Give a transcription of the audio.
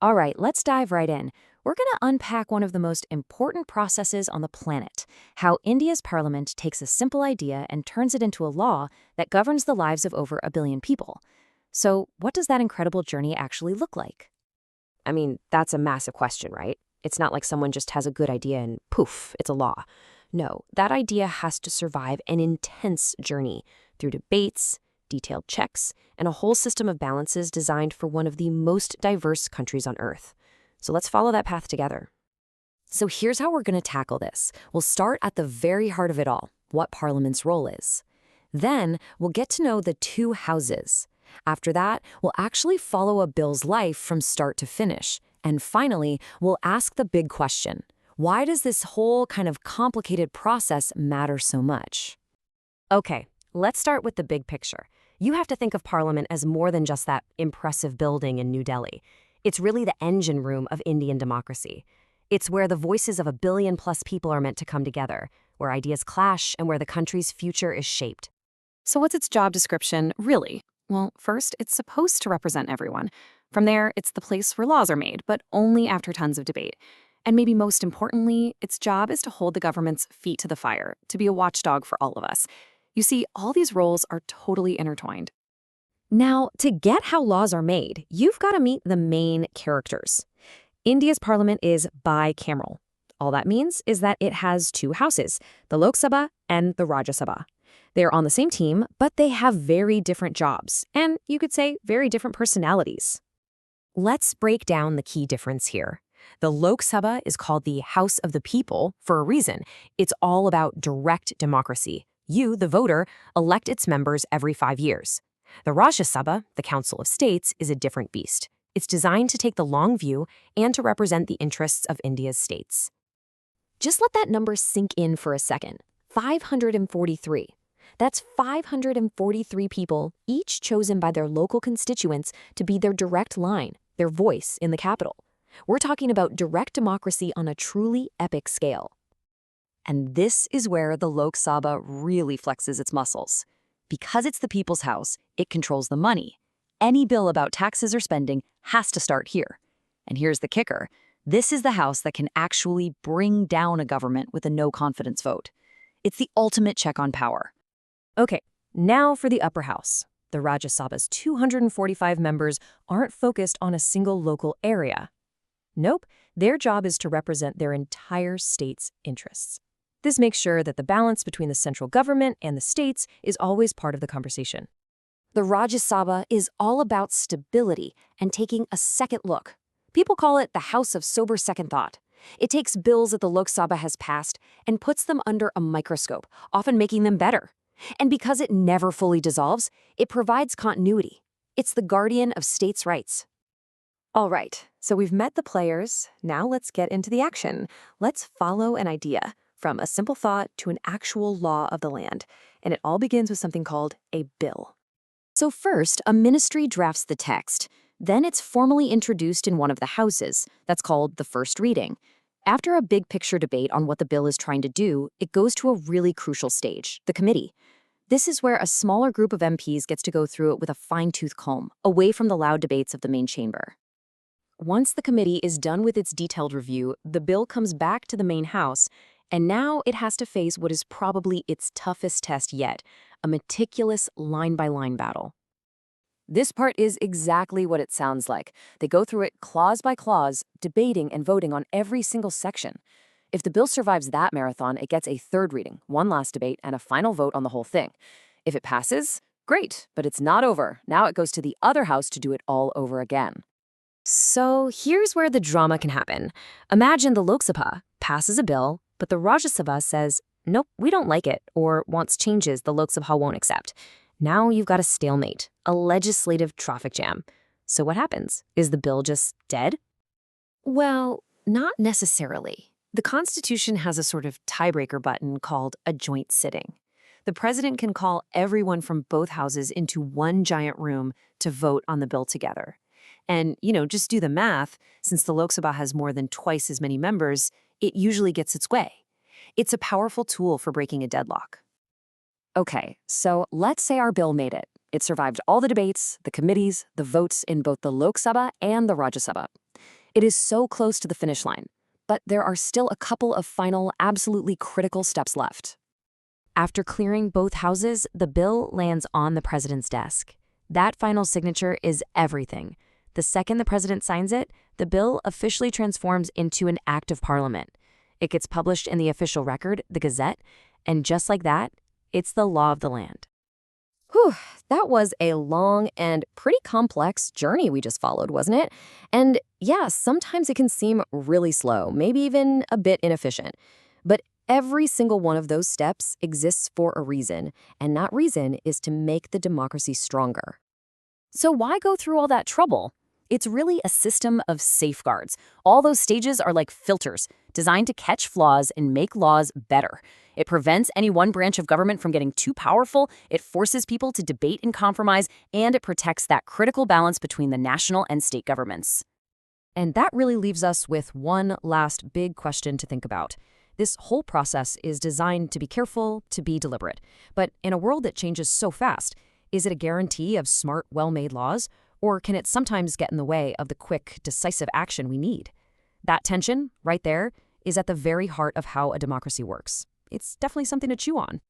All right, let's dive right in. We're going to unpack one of the most important processes on the planet, how India's parliament takes a simple idea and turns it into a law that governs the lives of over 1 billion people. So, what does that incredible journey actually look like? I mean, that's a massive question, right? It's not like someone just has a good idea and poof, it's a law. No, that idea has to survive an intense journey through debates, detailed checks, and a whole system of balances designed for one of the most diverse countries on Earth. So let's follow that path together. So, here's how we're going to tackle this. We'll start at the very heart of it all, what Parliament's role is. Then, we'll get to know the two houses. After that, we'll actually follow a bill's life from start to finish. And finally, we'll ask the big question. Why does this whole kind of complicated process matter so much? Okay, let's start with the big picture. You have to think of Parliament as more than just that impressive building in New Delhi. It's really the engine room of Indian democracy. It's where the voices of 1 billion+ people are meant to come together, where ideas clash, and where the country's future is shaped. So what's its job description, really? Well, first, it's supposed to represent everyone. From there, it's the place where laws are made, but only after tons of debate. And maybe most importantly, its job is to hold the government's feet to the fire, to be a watchdog for all of us. You see, all these roles are totally intertwined. Now, to get how laws are made, you've got to meet the main characters. India's parliament is bicameral. All that means is that it has two houses, the Lok Sabha and the Rajya Sabha. They're on the same team, but they have very different jobs, and you could say very different personalities. Let's break down the key difference here. The Lok Sabha is called the House of the People for a reason. It's all about direct democracy. You, the voter, elect its members every 5 years. The Rajya Sabha, the Council of States, is a different beast. It's designed to take the long view and to represent the interests of India's states. Just let that number sink in for a second. 543. That's 543 people, each chosen by their local constituents to be their direct line, their voice in the capital. We're talking about direct democracy on a truly epic scale. And this is where the Lok Sabha really flexes its muscles. Because it's the people's house, it controls the money. Any bill about taxes or spending has to start here. And here's the kicker. This is the house that can actually bring down a government with a no-confidence vote. It's the ultimate check on power. Okay, now for the upper house. The Rajya Sabha's 245 members aren't focused on a single local area. Nope, their job is to represent their entire state's interests. This makes sure that the balance between the central government and the states is always part of the conversation. The Rajya Sabha is all about stability and taking a second look. People call it the House of Sober Second Thought. It takes bills that the Lok Sabha has passed and puts them under a microscope, often making them better. And because it never fully dissolves, it provides continuity. It's the guardian of states' rights. All right, so we've met the players. Now let's get into the action. Let's follow an idea, from a simple thought to an actual law of the land. And it all begins with something called a bill. So first, a ministry drafts the text. Then it's formally introduced in one of the houses. That's called the first reading. After a big picture debate on what the bill is trying to do, it goes to a really crucial stage, the committee. This is where a smaller group of MPs gets to go through it with a fine-tooth comb, away from the loud debates of the main chamber. Once the committee is done with its detailed review, the bill comes back to the main house, and now it has to face what is probably its toughest test yet, a meticulous line-by-line battle. This part is exactly what it sounds like. They go through it clause by clause, debating and voting on every single section. If the bill survives that marathon, it gets a third reading, one last debate, and a final vote on the whole thing. If it passes, great, but it's not over. Now it goes to the other house to do it all over again. So here's where the drama can happen. Imagine the Lok Sabha passes a bill, but the Rajya Sabha says, nope, we don't like it, or wants changes the Lok Sabha won't accept. Now you've got a stalemate, a legislative traffic jam. So what happens? Is the bill just dead? Well, not necessarily. The Constitution has a sort of tiebreaker button called a joint sitting. The president can call everyone from both houses into one giant room to vote on the bill together. And, just do the math. Since the Lok Sabha has more than twice as many members, it usually gets its way. It's a powerful tool for breaking a deadlock. Okay, so let's say our bill made it. It survived all the debates, the committees, the votes in both the Lok Sabha and the Rajya Sabha. It is so close to the finish line, but there are still a couple of final, absolutely critical steps left. After clearing both houses, the bill lands on the president's desk. That final signature is everything. The second the president signs it, the bill officially transforms into an act of parliament. It gets published in the official record, the Gazette, and just like that, it's the law of the land. Whew, that was a long and pretty complex journey we just followed, wasn't it? And yeah, sometimes it can seem really slow, maybe even a bit inefficient. But every single one of those steps exists for a reason, and that reason is to make the democracy stronger. So why go through all that trouble? It's really a system of safeguards. All those stages are like filters, designed to catch flaws and make laws better. It prevents any one branch of government from getting too powerful, it forces people to debate and compromise, and it protects that critical balance between the national and state governments. And that really leaves us with one last big question to think about. This whole process is designed to be careful, to be deliberate. But in a world that changes so fast, is it a guarantee of smart, well-made laws? Or can it sometimes get in the way of the quick, decisive action we need? That tension, right there, is at the very heart of how a democracy works. It's definitely something to chew on.